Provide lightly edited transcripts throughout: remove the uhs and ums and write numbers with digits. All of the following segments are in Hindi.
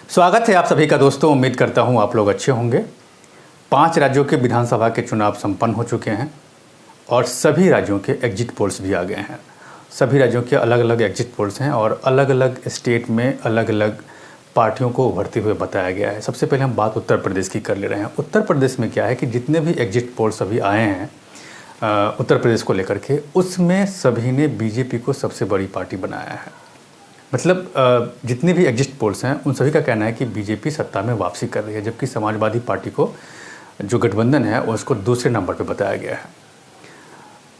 स्वागत है आप सभी का दोस्तों। उम्मीद करता हूं आप लोग अच्छे होंगे। 5 राज्यों के विधानसभा के चुनाव संपन्न हो चुके हैं और सभी राज्यों के एग्जिट पोल्स भी आ गए हैं। सभी राज्यों के अलग अलग एग्जिट पोल्स हैं और अलग अलग स्टेट में अलग अलग पार्टियों को उभरते हुए बताया गया है। सबसे पहले हम बात उत्तर प्रदेश की कर ले रहे हैं। उत्तर प्रदेश में क्या है कि जितने भी एग्जिट पोल्स अभी आए हैं उत्तर प्रदेश को लेकर के, उसमें सभी ने बीजेपी को सबसे बड़ी पार्टी बनाया है। मतलब जितने भी एग्जिट पोल्स हैं उन सभी का कहना है कि बीजेपी सत्ता में वापसी कर रही है, जबकि समाजवादी पार्टी को जो गठबंधन है उसको दूसरे नंबर पर बताया गया है।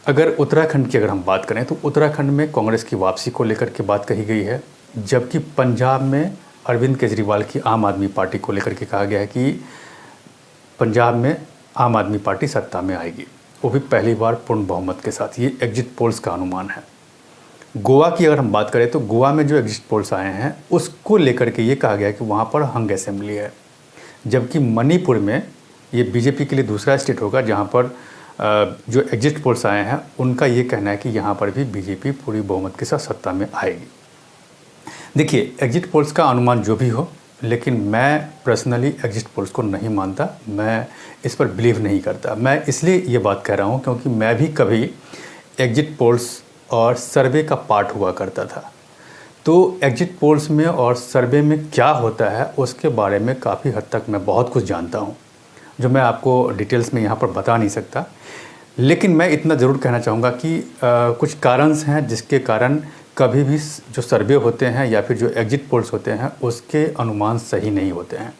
अगर उत्तराखंड की हम बात करें तो उत्तराखंड में कांग्रेस की वापसी को लेकर के बात कही गई है, जबकि पंजाब में अरविंद केजरीवाल की आम आदमी पार्टी को लेकर के कहा गया है कि पंजाब में आम आदमी पार्टी सत्ता में आएगी, वो भी पहली बार पूर्ण बहुमत के साथ। ये एग्जिट पोल्स का अनुमान है। गोवा की अगर हम बात करें तो गोवा में जो एग्जिट पोल्स आए हैं उसको लेकर के ये कहा गया है कि वहाँ पर हंग असेंबली है, जबकि मणिपुर में ये बीजेपी के लिए दूसरा स्टेट होगा जहाँ पर जो एग्जिट पोल्स आए हैं उनका ये कहना है कि यहाँ पर भी बीजेपी पूरी बहुमत के साथ सत्ता में आएगी। देखिए, एग्जिट पोल्स का अनुमान जो भी हो, लेकिन मैं पर्सनली एग्जिट पोल्स को नहीं मानता, मैं इस पर बिलीव नहीं करता। मैं इसलिए ये बात कह रहा हूँ क्योंकि मैं भी कभी एग्जिट पोल्स और सर्वे का पार्ट हुआ करता था। तो एग्जिट पोल्स में और सर्वे में क्या होता है उसके बारे में काफ़ी हद तक मैं बहुत कुछ जानता हूँ, जो मैं आपको डिटेल्स में यहाँ पर बता नहीं सकता। लेकिन मैं इतना ज़रूर कहना चाहूँगा कि कुछ कारण हैं जिसके कारण कभी भी जो सर्वे होते हैं या फिर जो एग्जिट पोल्स होते हैं उसके अनुमान सही नहीं होते हैं,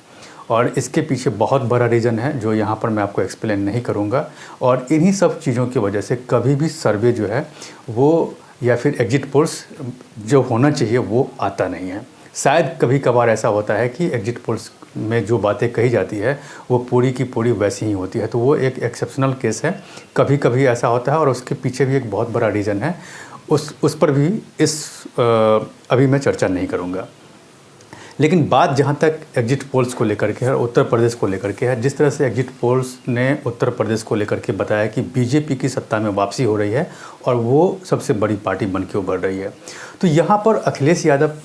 और इसके पीछे बहुत बड़ा रीज़न है जो यहाँ पर मैं आपको एक्सप्लेन नहीं करूँगा। और इन्हीं सब चीज़ों की वजह से कभी भी सर्वे जो है वो या फिर एग्जिट पोल्स जो होना चाहिए वो आता नहीं है। शायद कभी कभार ऐसा होता है कि एग्जिट पोल्स में जो बातें कही जाती है वो पूरी की पूरी वैसी ही होती है, तो वो एक एक्सेप्शनल केस है। कभी कभी ऐसा होता है और उसके पीछे भी एक बहुत बड़ा रीज़न है, उस पर भी अभी मैं चर्चा नहीं करूँगा। लेकिन बात जहाँ तक एग्जिट पोल्स को लेकर के है और उत्तर प्रदेश को लेकर के है, जिस तरह से एग्जिट पोल्स ने उत्तर प्रदेश को लेकर के बताया कि बीजेपी की सत्ता में वापसी हो रही है और वो सबसे बड़ी पार्टी बन के उभर रही है, तो यहाँ पर अखिलेश यादव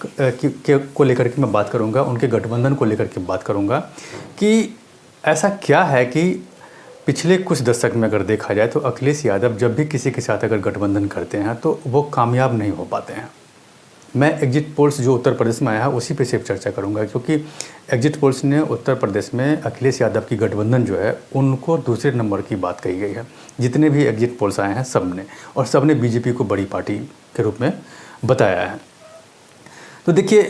को लेकर के मैं बात करूँगा, उनके गठबंधन को लेकर के बात करूँगा कि ऐसा क्या है कि पिछले कुछ दशक में अगर देखा जाए तो अखिलेश यादव जब भी किसी के साथ अगर गठबंधन करते हैं तो वो कामयाब नहीं हो पाते हैं। मैं एग्जिट पोल्स जो उत्तर प्रदेश में आया है उसी पे सिर्फ चर्चा करूंगा, क्योंकि एग्जिट पोल्स ने उत्तर प्रदेश में अखिलेश यादव की गठबंधन जो है उनको दूसरे नंबर की बात कही गई है। जितने भी एग्जिट पोल्स आए हैं सब ने बीजेपी को बड़ी पार्टी के रूप में बताया है। तो देखिए,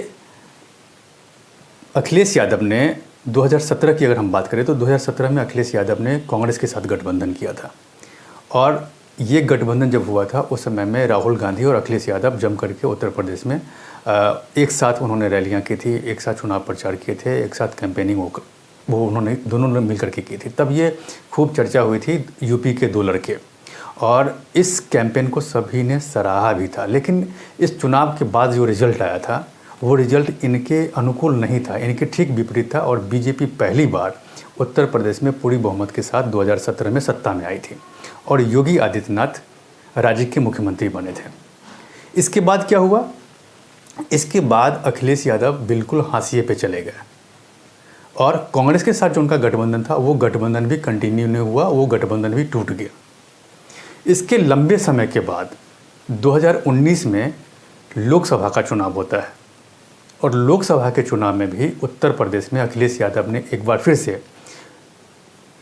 अखिलेश यादव ने 2017 की अगर हम बात करें तो 2017 में अखिलेश यादव ने कांग्रेस के साथ गठबंधन किया था, और ये गठबंधन जब हुआ था उस समय में राहुल गांधी और अखिलेश यादव जम करके उत्तर प्रदेश में एक साथ उन्होंने रैलियां की थी, एक साथ चुनाव प्रचार किए थे, एक साथ कैंपेनिंग वो उन्होंने दोनों ने मिल करके की थी। तब ये खूब चर्चा हुई थी यूपी के 2 लड़के, और इस कैंपेन को सभी ने सराहा भी था। लेकिन इस चुनाव के बाद जो रिजल्ट आया था वो रिजल्ट इनके अनुकूल नहीं था, इनके ठीक विपरीत था, और बीजेपी पहली बार उत्तर प्रदेश में पूरी बहुमत के साथ 2017 में सत्ता में आई थी और योगी आदित्यनाथ राज्य के मुख्यमंत्री बने थे। इसके बाद क्या हुआ? इसके बाद अखिलेश यादव बिल्कुल हाशिए पे चले गए और कांग्रेस के साथ जो उनका गठबंधन था वो गठबंधन भी कंटिन्यू नहीं हुआ, वो गठबंधन भी टूट गया। इसके लंबे समय के बाद 2019 में लोकसभा का चुनाव होता है, और लोकसभा के चुनाव में भी उत्तर प्रदेश में अखिलेश यादव ने एक बार फिर से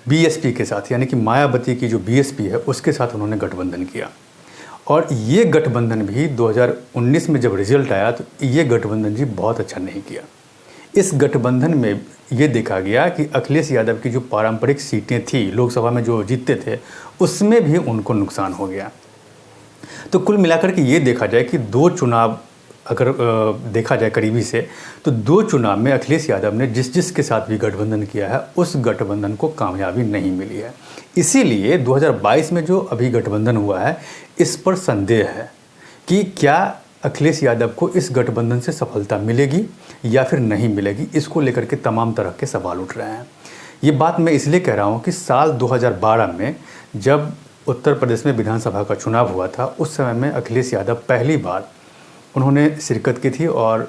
बीएसपी के साथ, यानी कि मायावती की जो बीएसपी है उसके साथ उन्होंने गठबंधन किया, और ये गठबंधन भी 2019 में जब रिजल्ट आया तो ये गठबंधन जी बहुत अच्छा नहीं किया। इस गठबंधन में ये देखा गया कि अखिलेश यादव की जो पारंपरिक सीटें थी लोकसभा में जो जीतते थे उसमें भी उनको नुकसान हो गया। तो कुल मिलाकर के ये देखा जाए कि 2 चुनाव अगर देखा जाए करीबी से, तो 2 चुनाव में अखिलेश यादव ने जिस के साथ भी गठबंधन किया है उस गठबंधन को कामयाबी नहीं मिली है। इसीलिए 2022 में जो अभी गठबंधन हुआ है इस पर संदेह है कि क्या अखिलेश यादव को इस गठबंधन से सफलता मिलेगी या फिर नहीं मिलेगी। इसको लेकर के तमाम तरह के सवाल उठ रहे हैं। ये बात मैं इसलिए कह रहा हूँ कि साल 2012 में जब उत्तर प्रदेश में विधानसभा का चुनाव हुआ था उस समय में अखिलेश यादव पहली बार उन्होंने शिरकत की थी और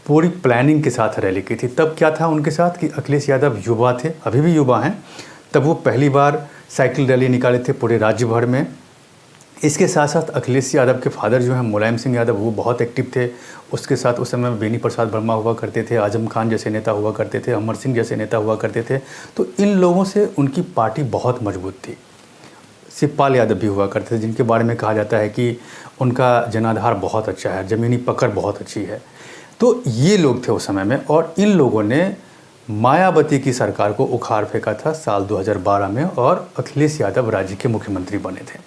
पूरी प्लानिंग के साथ रैली की थी। तब क्या था उनके साथ कि अखिलेश यादव युवा थे, अभी भी युवा हैं, तब वो पहली बार साइकिल रैली निकाले थे पूरे राज्य भर में। इसके साथ साथ अखिलेश यादव के फादर जो हैं मुलायम सिंह यादव, वो बहुत एक्टिव थे। उसके साथ उस समय बेनी प्रसाद वर्मा हुआ करते थे, आजम खान जैसे नेता हुआ करते थे, अमर सिंह जैसे नेता हुआ करते थे। तो इन लोगों से उनकी पार्टी बहुत मजबूत थी। शिवपाल यादव भी हुआ करते थे, जिनके बारे में कहा जाता है कि उनका जनाधार बहुत अच्छा है, ज़मीनी पकड़ बहुत अच्छी है। तो ये लोग थे उस समय में, और इन लोगों ने मायावती की सरकार को उखाड़ फेंका था साल 2012 में, और अखिलेश यादव राज्य के मुख्यमंत्री बने थे।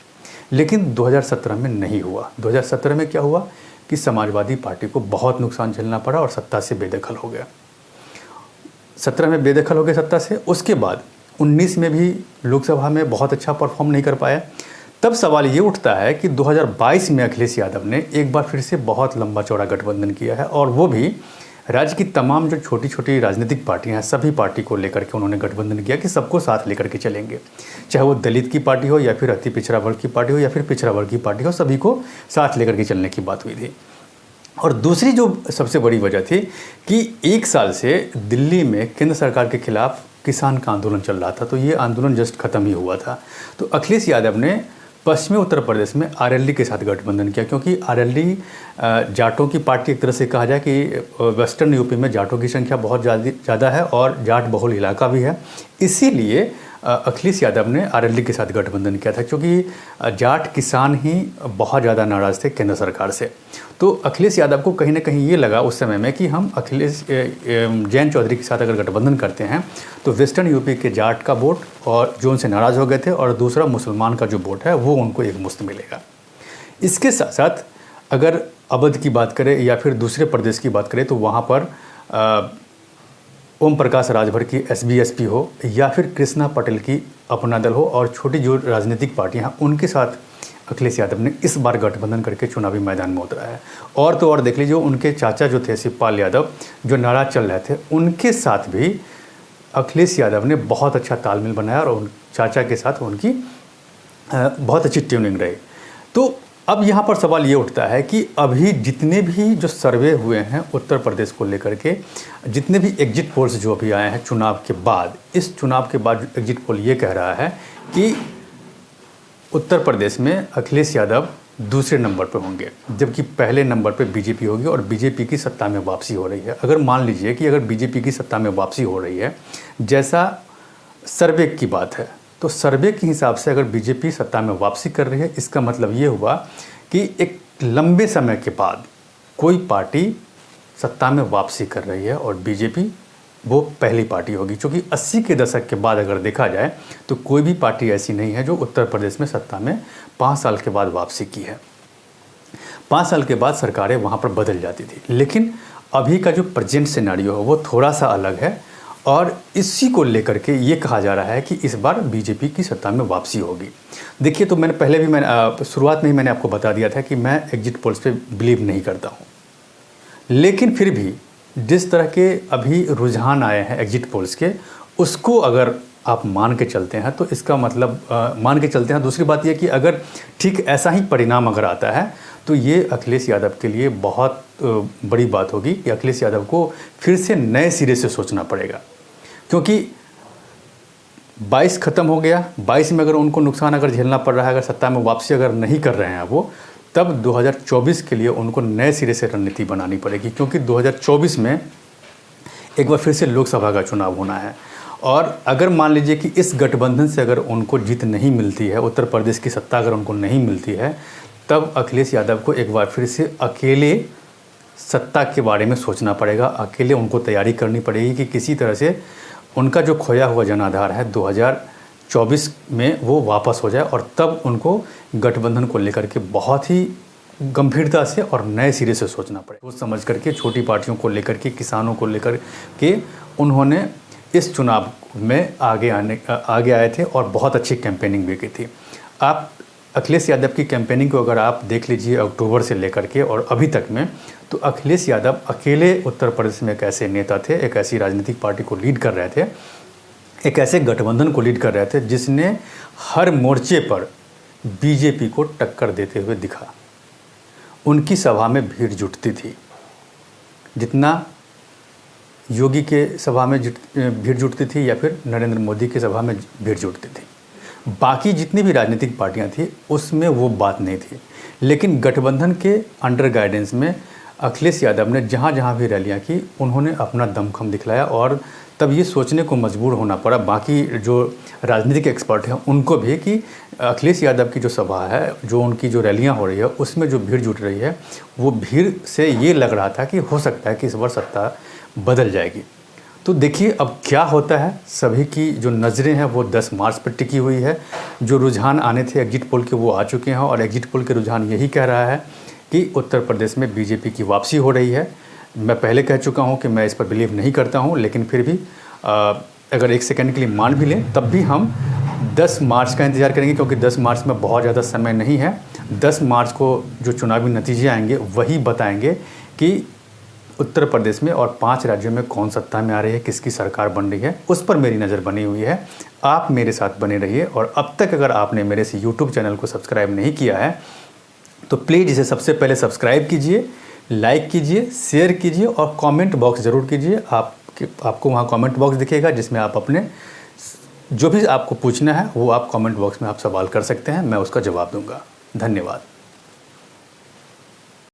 लेकिन 2017 में नहीं हुआ। 2017 में क्या हुआ कि समाजवादी पार्टी को बहुत नुकसान झेलना पड़ा और सत्ता से बेदखल हो गया। 17 में बेदखल हो गए सत्ता से। उसके बाद 19 में भी लोकसभा में बहुत अच्छा परफॉर्म नहीं कर पाया। तब सवाल ये उठता है कि 2022 में अखिलेश यादव ने एक बार फिर से बहुत लंबा चौड़ा गठबंधन किया है, और वो भी राज्य की तमाम जो छोटी छोटी राजनीतिक पार्टियां हैं, सभी पार्टी को लेकर के उन्होंने गठबंधन किया कि सबको साथ लेकर के चलेंगे। चाहे वो दलित की पार्टी हो, या फिर अति पिछड़ा वर्ग की पार्टी हो, या फिर पिछड़ा वर्ग की पार्टी हो, सभी को साथ लेकर के चलने की बात हुई थी। और दूसरी जो सबसे बड़ी वजह थी कि 1 साल से दिल्ली में केंद्र सरकार के खिलाफ किसान का आंदोलन चल रहा था। तो ये आंदोलन जस्ट खत्म ही हुआ था। तो अखिलेश यादव ने पश्चिमी उत्तर प्रदेश में आरएलडी के साथ गठबंधन किया, क्योंकि आरएलडी जाटों की पार्टी, एक तरह से कहा जाए कि वेस्टर्न यूपी में जाटों की संख्या बहुत ज़्यादा है और जाट बहुल इलाका भी है। इसीलिए अखिलेश यादव ने आरएलडी के साथ गठबंधन किया था, क्योंकि जाट किसान ही बहुत ज़्यादा नाराज़ थे केंद्र सरकार से। तो अखिलेश यादव को कहीं ना कहीं ये लगा उस समय में कि हम अखिलेश जैन चौधरी के साथ अगर गठबंधन करते हैं तो वेस्टर्न यूपी के जाट का वोट, और जो उनसे नाराज़ हो गए थे, और दूसरा मुसलमान का जो वोट है वो उनको एक मुश्त मिलेगा। इसके साथ साथ अगर अवध की बात करें या फिर दूसरे प्रदेश की बात करें, तो वहाँ पर ओम प्रकाश राजभर की एसबीएसपी हो, या फिर कृष्णा पटेल की अपना दल हो, और छोटी जो राजनीतिक पार्टियां हैं उनके साथ अखिलेश यादव ने इस बार गठबंधन करके चुनावी मैदान में उतरा है। और तो और देख लीजिए, उनके चाचा जो थे शिवपाल यादव, जो नाराज चल रहे थे, उनके साथ भी अखिलेश यादव ने बहुत अच्छा तालमेल बनाया, और उन चाचा के साथ उनकी बहुत अच्छी ट्यूनिंग रही। तो अब यहाँ पर सवाल ये उठता है कि अभी जितने भी जो सर्वे हुए हैं उत्तर प्रदेश को लेकर के, जितने भी एग्जिट पोल्स जो अभी आए हैं चुनाव के बाद, इस चुनाव के बाद एग्जिट पोल ये कह रहा है कि उत्तर प्रदेश में अखिलेश यादव दूसरे नंबर पर होंगे, जबकि पहले नंबर पर बीजेपी होगी, और बीजेपी की सत्ता में वापसी हो रही है। अगर मान लीजिए कि अगर बीजेपी की सत्ता में वापसी हो रही है, जैसा सर्वे की बात है, तो सर्वे के हिसाब से अगर बीजेपी सत्ता में वापसी कर रही है, इसका मतलब ये हुआ कि एक लंबे समय के बाद कोई पार्टी सत्ता में वापसी कर रही है, और बीजेपी वो पहली पार्टी होगी। क्योंकि 80 के दशक के बाद अगर देखा जाए तो कोई भी पार्टी ऐसी नहीं है जो उत्तर प्रदेश में सत्ता में 5 साल के बाद वापसी की है। 5 साल के बाद सरकारें वहाँ पर बदल जाती थी। लेकिन अभी का जो प्रेजेंट सिनेरियो है वो थोड़ा सा अलग है, और इसी को लेकर के ये कहा जा रहा है कि इस बार बीजेपी की सत्ता में वापसी होगी। देखिए, तो मैंने पहले भी शुरुआत में ही मैंने आपको बता दिया था कि मैं एग्जिट पोल्स पे बिलीव नहीं करता हूँ। लेकिन फिर भी जिस तरह के अभी रुझान आए हैं एग्जिट पोल्स के, उसको अगर आप मान के चलते हैं तो इसका मतलब मान के चलते हैं। दूसरी बात यह कि अगर ठीक ऐसा ही परिणाम अगर आता है तो ये अखिलेश यादव के लिए बहुत बड़ी बात होगी कि अखिलेश यादव को फिर से नए सिरे से सोचना पड़ेगा। क्योंकि 22 ख़त्म हो गया, 22 में अगर उनको नुकसान अगर झेलना पड़ रहा है, अगर सत्ता में वापसी अगर नहीं कर रहे हैं वो, तब 2024 के लिए उनको नए सिरे से रणनीति बनानी पड़ेगी। क्योंकि 2024 में एक बार फिर से लोकसभा का चुनाव होना है, और अगर मान लीजिए कि इस गठबंधन से अगर उनको जीत नहीं मिलती है, उत्तर प्रदेश की सत्ता अगर उनको नहीं मिलती है, तब अखिलेश यादव को एक बार फिर से अकेले सत्ता के बारे में सोचना पड़ेगा। अकेले उनको तैयारी करनी पड़ेगी कि किसी तरह से उनका जो खोया हुआ जनाधार है 2024 में वो वापस हो जाए, और तब उनको गठबंधन को लेकर के बहुत ही गंभीरता से और नए सिरे से सोचना पड़े। सोच समझ करके छोटी पार्टियों को लेकर के, किसानों को लेकर के उन्होंने इस चुनाव में आगे आए थे और बहुत अच्छी कैंपेनिंग भी की थी। आप अखिलेश यादव की कैंपेनिंग को अगर आप देख लीजिए अक्टूबर से लेकर के और अभी तक में, तो अखिलेश यादव अकेले उत्तर प्रदेश में एक ऐसे नेता थे, एक ऐसी राजनीतिक पार्टी को लीड कर रहे थे, एक ऐसे गठबंधन को लीड कर रहे थे जिसने हर मोर्चे पर बीजेपी को टक्कर देते हुए दिखा। उनकी सभा में भीड़ जुटती थी। जितना योगी के सभा में भीड़ जुटती थी या फिर नरेंद्र मोदी की सभा में भीड़ जुटती थी। बाकी जितनी भी राजनीतिक पार्टियां थी उसमें वो बात नहीं थी। लेकिन गठबंधन के अंडर गाइडेंस में अखिलेश यादव ने जहाँ जहाँ भी रैलियाँ की उन्होंने अपना दमखम दिखलाया और तब ये सोचने को मजबूर होना पड़ा बाकी जो राजनीतिक एक्सपर्ट हैं उनको भी कि अखिलेश यादव की जो सभा है, जो उनकी जो रैलियाँ हो रही है उसमें जो भीड़ जुट रही है वो भीड़ से ये लग रहा था कि हो सकता है कि इस बार सत्ता बदल जाएगी। तो देखिए अब क्या होता है। सभी की जो नज़रें हैं वो 10 मार्च पर टिकी हुई है। जो रुझान आने थे एग्जिट पोल के वो आ चुके हैं और एग्जिट पोल के रुझान यही कह रहा है कि उत्तर प्रदेश में बीजेपी की वापसी हो रही है। मैं पहले कह चुका हूं कि मैं इस पर बिलीव नहीं करता हूं, लेकिन फिर भी अगर एक सेकंड के लिए मान भी लें तब भी हम 10 मार्च का इंतज़ार करेंगे, क्योंकि 10 मार्च में बहुत ज़्यादा समय नहीं है। 10 मार्च को जो चुनावी नतीजे आएंगे वही बताएंगे कि उत्तर प्रदेश में और 5 राज्यों में कौन सत्ता में आ रही है, किसकी सरकार बन रही है। उस पर मेरी नज़र बनी हुई है। आप मेरे साथ बने रहिए और अब तक अगर आपने मेरे इस यूट्यूब चैनल को सब्सक्राइब नहीं किया है तो प्लीज़ इसे सबसे पहले सब्सक्राइब कीजिए, लाइक कीजिए, शेयर कीजिए और कमेंट बॉक्स ज़रूर कीजिए। आपको वहाँ कमेंट बॉक्स दिखेगा जिसमें आप अपने जो भी आपको पूछना है वो आप कमेंट बॉक्स में आप सवाल कर सकते हैं, मैं उसका जवाब दूंगा। धन्यवाद।